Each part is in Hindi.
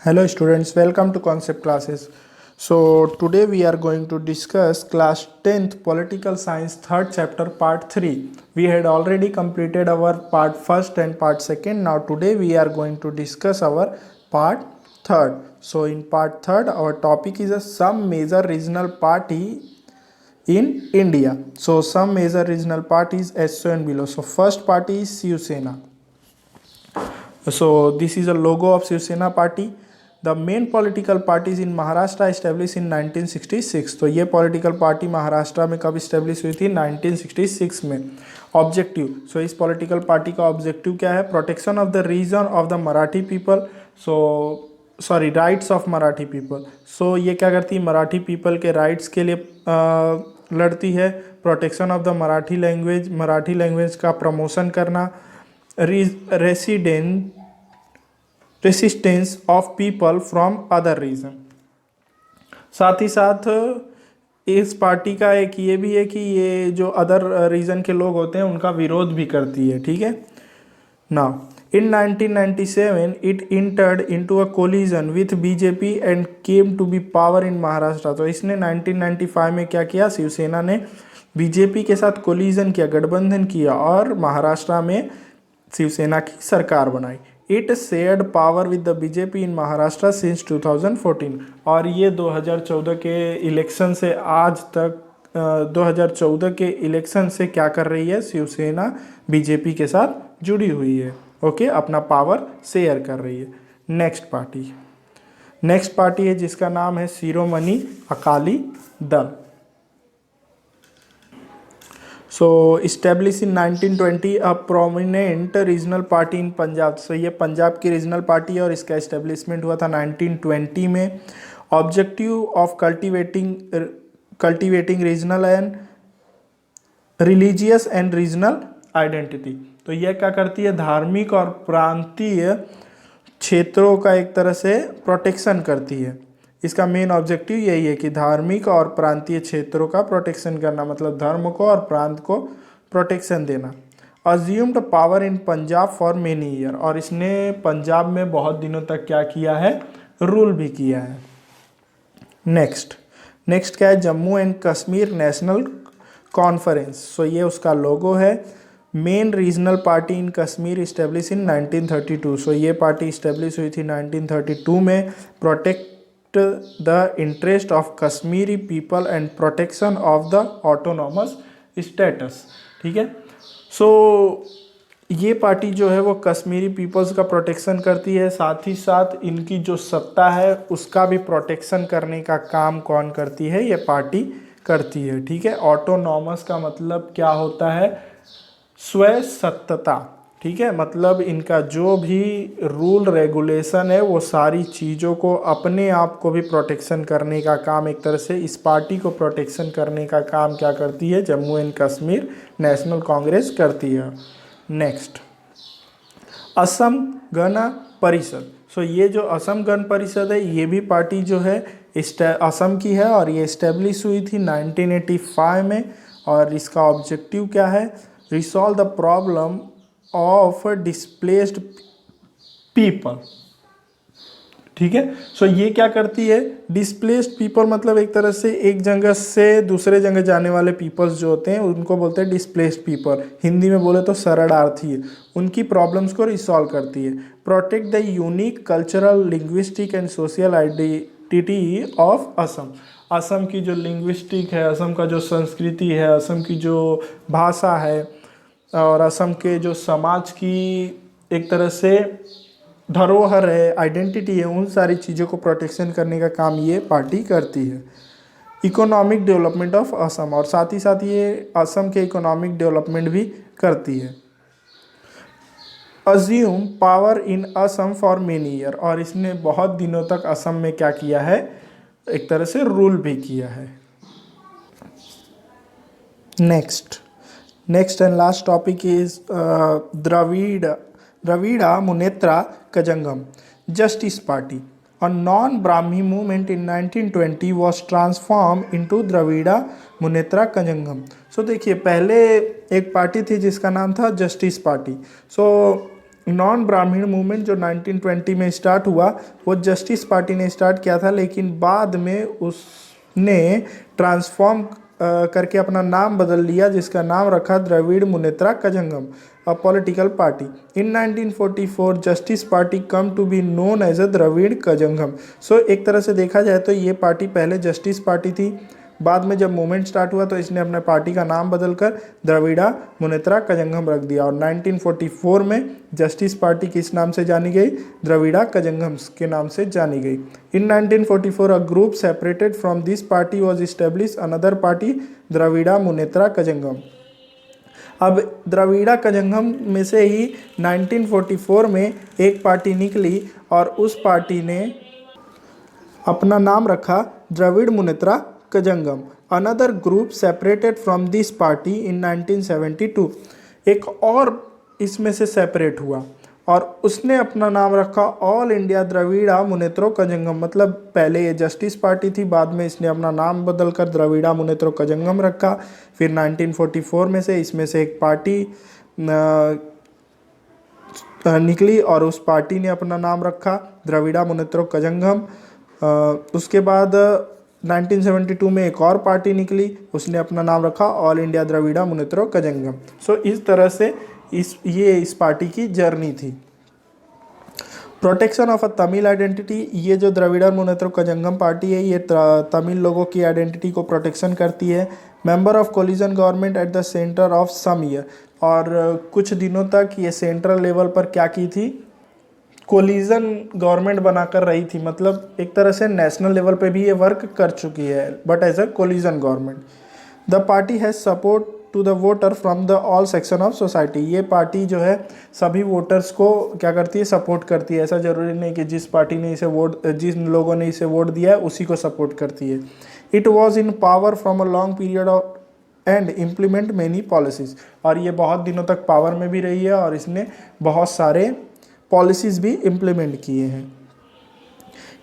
Hello students, welcome to Concept Classes. So today we are going to discuss class 10th Political Science 3rd chapter part 3. We had already completed our part 1st and part 2nd. Now today we are going to discuss our part 3rd. So in part 3rd our topic is some major regional party in India. So some major regional parties as shown below. So first party is Shiv Sena. So this is a logo of Shiv Sena party. The main political parties in Maharashtra established in 1966. तो ये पॉलिटिकल पार्टी महाराष्ट्र में कब इस्टेब्लिश हुई थी? 1966 में. ऑब्जेक्टिव, सो इस पॉलिटिकल पार्टी का ऑब्जेक्टिव क्या है? Protection of the region of the Marathi people. Sorry, rights of Marathi people. So ये क्या करती है? मराठी पीपल के राइट्स के लिए लड़ती है. Protection of the Marathi language का प्रमोशन करना. Resistance of people from other region. साथ ही साथ इस पार्टी का एक ये भी है कि ये जो अदर रीजन के लोग होते हैं उनका विरोध भी करती है. ठीक है. Now in 1997 it entered into a coalition with BJP and came to be power in Maharashtra. तो इसने 1995 में क्या किया? शिवसेना ने बीजेपी के साथ कोलिजन किया, गठबंधन किया और महाराष्ट्र में शिवसेना की सरकार बनाई. It shared power with the BJP in Maharashtra since 2014. और ये 2014 के इलेक्शन से आज तक 2014 के इलेक्शन से क्या कर रही है? शिवसेना बीजेपी के साथ जुड़ी हुई है. ओके, अपना पावर शेयर कर रही है. नेक्स्ट पार्टी है जिसका नाम है Shiromani Akali Dal. So establish in 1920 a prominent regional party in Punjab. So ये पंजाब की रीजनल पार्टी है और इसका इस्टेब्लिशमेंट हुआ था 1920 में. Objective of cultivating regional and religious and regional identity. तो यह क्या करती है? धार्मिक और प्रांतीय क्षेत्रों का एक तरह से प्रोटेक्शन करती है. इसका मेन ऑब्जेक्टिव यही है कि धार्मिक और प्रांतीय क्षेत्रों का प्रोटेक्शन करना, मतलब धर्म को और प्रांत को प्रोटेक्शन देना. Assumed power in Punjab for many year. और इसने पंजाब में बहुत दिनों तक क्या किया है? रूल भी किया है. नेक्स्ट क्या है? Jammu and Kashmir National Conference. So ये उसका लोगो है. Main regional party in Kashmir establish in 1932. So ये पार्टी इस्टेब्लिश हुई थी 1932 में. Protect the interest of Kashmiri people and protection of the autonomous status. ठीक है. सो ये पार्टी जो है वो कश्मीरी पीपल्स का प्रोटेक्शन करती है. साथ ही साथ इनकी जो सत्ता है उसका भी प्रोटेक्शन करने का काम कौन करती है? ये पार्टी करती है. ठीक है. ऑटोनॉमस का मतलब क्या होता है? स्वसत्ता. ठीक है. मतलब इनका जो भी रूल रेगुलेशन है वो सारी चीज़ों को अपने आप को भी प्रोटेक्शन करने का काम, एक तरह से इस पार्टी को प्रोटेक्शन करने का काम क्या करती है? जम्मू एंड कश्मीर नेशनल कांग्रेस करती है. नेक्स्ट, असम गण परिषद. सो ये जो असम गण परिषद है ये भी पार्टी जो है असम की है और ये इस्टेब्लिश हुई थी 1985 में. और इसका ऑब्जेक्टिव क्या है? Resolve the problem of displaced people. ठीक है. सो ये क्या करती है? डिस्प्लेस्ड पीपल मतलब एक तरह से एक जगह से दूसरे जगह जाने वाले पीपल्स जो होते हैं उनको बोलते हैं डिस्प्लेस्ड पीपल. हिंदी में बोले तो शरणार्थी है. उनकी प्रॉब्लम्स को रिसॉल्व करती है. Protect the unique cultural, linguistic and social identity of Assam. Assam की जो लिंग्विस्टिक है, असम का जो संस्कृति है, असम की जो भाषा है और असम के जो समाज की एक तरह से धरोहर है, आइडेंटिटी है, उन सारी चीज़ों को प्रोटेक्शन करने का काम ये पार्टी करती है. Economic development of Assam. और साथ ही साथ ये असम के इकोनॉमिक डेवलपमेंट भी करती है. Assume power in Assam for many year. और इसने बहुत दिनों तक असम में क्या किया है? एक तरह से रूल भी किया है. Next and last topic is Dravida Munnetra Kazhagam Justice Party. A non-Brahmi movement in 1920 was transformed into Dravida Munnetra Kazhagam. So देखिए, पहले एक पार्टी थी जिसका नाम था Justice Party. So non Brahmin movement जो 1920 में स्टार्ट हुआ वो जस्टिस पार्टी ने स्टार्ट किया था, लेकिन बाद में उसने ट्रांसफॉर्म करके अपना नाम बदल लिया, जिसका नाम रखा Dravida Munnetra Kazhagam, a political party. In 1944 Justice Party came to be known as a Dravida Kazhagam. So एक तरह से देखा जाए तो ये पार्टी पहले जस्टिस पार्टी थी, बाद में जब मूवमेंट स्टार्ट हुआ तो इसने अपने पार्टी का नाम बदलकर द्रविड़ा मुनेत्रा कजंगम रख दिया, और 1944 में जस्टिस पार्टी किस नाम से जानी गई? द्रविड़ा कजंगम के नाम से जानी गई। In 1944 a group separated from this party was establish another party Dravida Munnetra Kazhagam. अब द्रविड़ा कजंगम में से ही 1944 में एक पार्टी निकली और उस पार्टी ने अपना नाम रखा Dravida Munnetra Kazhagam. Another group separated from this party in 1972। एक और इसमें से सेपरेट हुआ और उसने अपना नाम रखा ऑल इंडिया द्रविड़ा मुनेत्रो कजंगम। मतलब पहले ये जस्टिस पार्टी थी, बाद में इसने अपना नाम बदलकर द्रविड़ा मुनेत्रो कजंगम रखा। फिर 1944 में से इसमें से एक पार्टी निकली और उस पार्टी ने अपना नाम रखा द्रविड़ा मुनेत्रो कजंगम। उसके बाद 1972 में एक और पार्टी निकली, उसने अपना नाम रखा ऑल इंडिया द्रविड़ा मुनेत्रो कजंगम। सो इस तरह से इस पार्टी की जर्नी थी। Protection of a Tamil identity, ये जो द्रविड़ा मुनेत्रो कजंगम पार्टी है ये तमिल लोगों की आइडेंटिटी को प्रोटेक्शन करती है। Member of coalition government at the centre of some year, और कुछ दिनों तक ये सेंट्रल लेवल पर क्या की थी? कोलिजन गवर्नमेंट बनाकर रही थी, मतलब एक तरह से नेशनल लेवल पे भी ये वर्क कर चुकी है, but as a coalition government. The party has support to the voter from the all section of society. ये पार्टी जो है सभी वोटर्स को क्या करती है? सपोर्ट करती है। ऐसा जरूरी नहीं कि जिस पार्टी ने इसे वोट, जिन लोगों ने इसे वोट दिया है उसी को सपोर्ट करती है। It was in power from a long period of and implement many policies, और ये बहुत दिनों तक पावर में भी रही है और इसने बहुत सारे पॉलिसीज भी इम्प्लीमेंट किए हैं।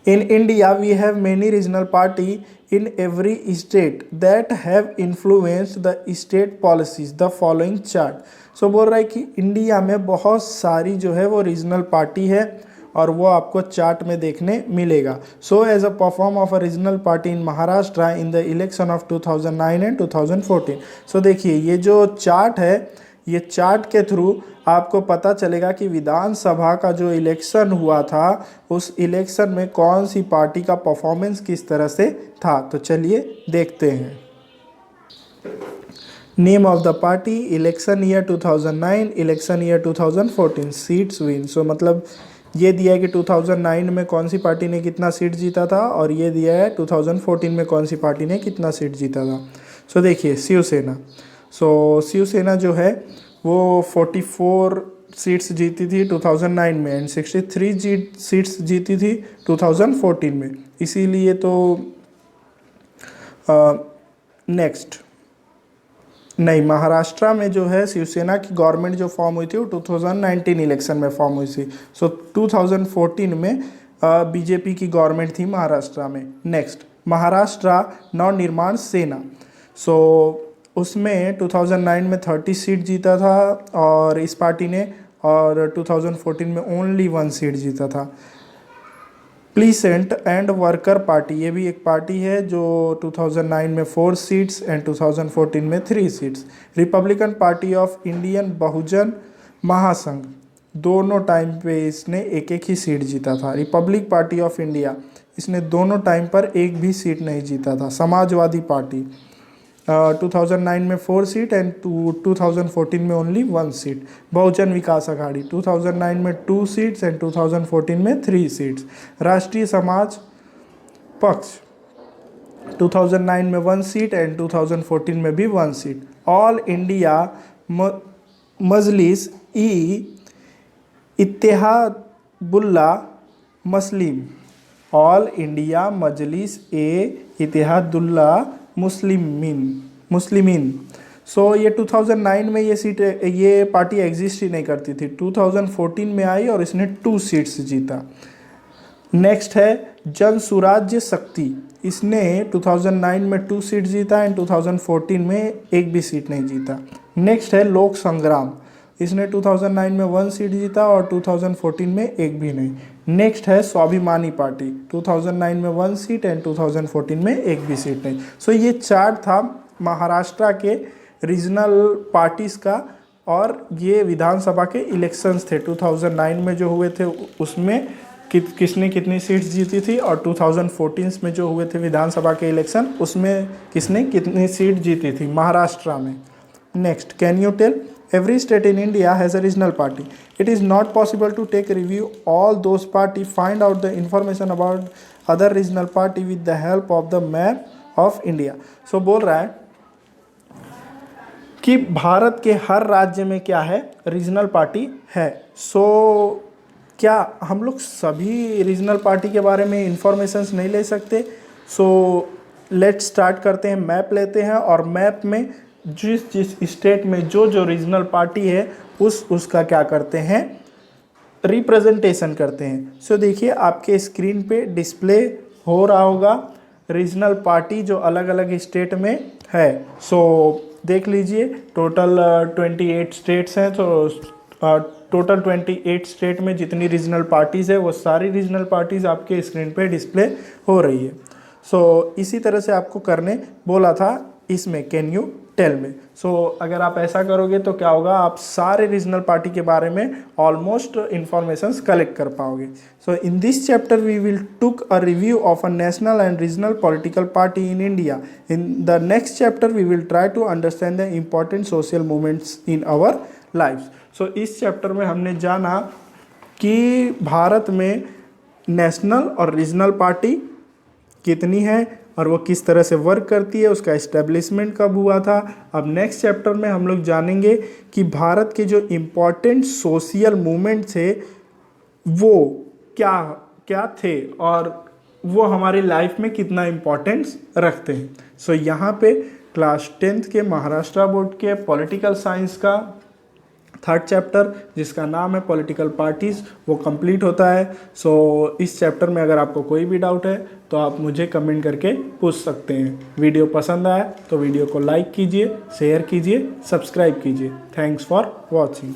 In India, we have many regional party in every state that have influenced the state policies. The following chart. So बोल रहा है कि इंडिया में बहुत सारी जो है वो रीजनल पार्टी है और वो आपको चार्ट में देखने मिलेगा। So as a perform of a regional party in Maharashtra in the election of 2009 and 2014। सो देखिए ये जो चार्ट है, ये चार्ट के थ्रू आपको पता चलेगा कि विधानसभा का जो इलेक्शन हुआ था उस इलेक्शन में कौन सी पार्टी का परफॉर्मेंस किस तरह से था। तो चलिए देखते हैं। Name of the party, election year 2009, election year 2014, seats win. So मतलब ये दिया है कि 2009 में कौन सी पार्टी ने कितना सीट जीता था और ये दिया है 2014 में कौन सी पार्टी ने कितना सीट जीता था। सो देखिए शिवसेना, सो शिवसेना जो है वो 44 सीट्स जीती थी 2009 में एंड 63 सीट्स जीती थी 2014 में। इसीलिए तो नेक्स्ट नहीं, महाराष्ट्र में जो है शिवसेना की गवर्नमेंट जो फॉर्म हुई थी वो 2019 इलेक्शन में फॉर्म हुई थी। सो 2014 में बीजेपी की गवर्नमेंट थी महाराष्ट्र में। नेक्स्ट महाराष्ट्र नवनिर्माण सेना, सो उसमें 2009 में 30 सीट जीता था और इस पार्टी ने, और 2014 में ओनली 1 सीट जीता था। प्लीसेंट एंड वर्कर पार्टी, ये भी एक पार्टी है जो 2009 में 4 सीट्स एंड 2014 में 3 seats. Republican Party of Indian Bahujan Mahasangh, दोनों टाइम पे इसने एक एक ही सीट जीता था। रिपब्लिक पार्टी ऑफ इंडिया, इसने दोनों टाइम पर एक भी सीट नहीं जीता था। समाजवादी पार्टी 2009 में 4 सीट एंड 2014 में ओनली 1 सीट। बहुजन विकास अघाड़ी 2009 में 2 सीट्स एंड 2014 में 3 सीट्स। राष्ट्रीय समाज पक्ष 2009 में 1 सीट एंड 2014 में भी 1 सीट। ऑल इंडिया मजलिस ई इत्तेहादुल्ला मुस्लिम, ऑल इंडिया मजलिस ए इत्तेहादुल्ला मुस्लिमीन। सो ये 2009 में ये पार्टी एग्जिस्ट ही नहीं करती थी, 2014 में आई और इसने 2 सीट्स जीता। नेक्स्ट है जन सुराज्य शक्ति, इसने 2009 में 2 सीट जीता एंड 2014 में एक भी सीट नहीं जीता। नेक्स्ट है लोक संग्राम, इसने 2009 में 1 सीट जीता और 2014 में एक भी नहीं। नेक्स्ट है स्वाभिमानी पार्टी, 2009 में 1 सीट एंड 2014 में एक भी सीट नहीं। सो ये चार्ट था महाराष्ट्र के रीजनल पार्टीज़ का, और ये विधानसभा के इलेक्शंस थे 2009 में जो हुए थे उसमें किसने कितनी सीट्स जीती थी, और 2014 में जो हुए थे विधानसभा के इलेक्शन उसमें किसने कितनी सीट जीती थी महाराष्ट्र में। Next, can you tell every state in India has a regional party. It is not possible to take review all those party, find out the information about other regional party with the help of the map of India. So बोल रहा है कि भारत के हर राज्य में क्या है, रीजनल पार्टी है। सो क्या हम लोग सभी रीजनल पार्टी के बारे में इंफॉर्मेशंस नहीं ले सकते? सो लेट्स स्टार्ट करते हैं, मैप लेते हैं और मैप में जिस स्टेट में जो रीजनल पार्टी है उसका क्या करते हैं, रिप्रेजेंटेशन करते हैं। सो देखिए आपके स्क्रीन पे डिस्प्ले हो रहा होगा रीजनल पार्टी जो अलग अलग स्टेट में है। सो देख लीजिए टोटल 28 स्टेट्स हैं, तो टोटल 28 स्टेट में जितनी रीजनल पार्टीज़ है वो सारी रीजनल पार्टीज़ आपके स्क्रीन पे डिस्प्ले हो रही है। सो इसी तरह से आपको करने बोला था इसमें कैन यू टेल में। सो अगर आप ऐसा करोगे तो क्या होगा, आप सारे रीजनल पार्टी के बारे में ऑलमोस्ट इंफॉर्मेशंस कलेक्ट कर पाओगे। So in this chapter we will took a review of a national and regional political party in India. In the next chapter we will try to understand the important social movements in our life. So इस चैप्टर में हमने जाना कि भारत में नेशनल और रीजनल पार्टी कितनी है और वो किस तरह से वर्क करती है, उसका इस्टेब्लिशमेंट कब हुआ था। अब नेक्स्ट चैप्टर में हम लोग जानेंगे कि भारत के जो इम्पोर्टेंट सोशल मूवमेंट थे वो क्या क्या थे और वो हमारी लाइफ में कितना इम्पोर्टेंस रखते हैं। सो यहाँ पे क्लास 10th के महाराष्ट्र बोर्ड के पॉलिटिकल साइंस का 3rd चैप्टर जिसका नाम है पॉलिटिकल पार्टीज़ वो कंप्लीट होता है। सो इस चैप्टर में अगर आपको कोई भी डाउट है तो आप मुझे कमेंट करके पूछ सकते हैं। वीडियो पसंद आया तो वीडियो को लाइक कीजिए, शेयर कीजिए, सब्सक्राइब कीजिए। Thanks for watching.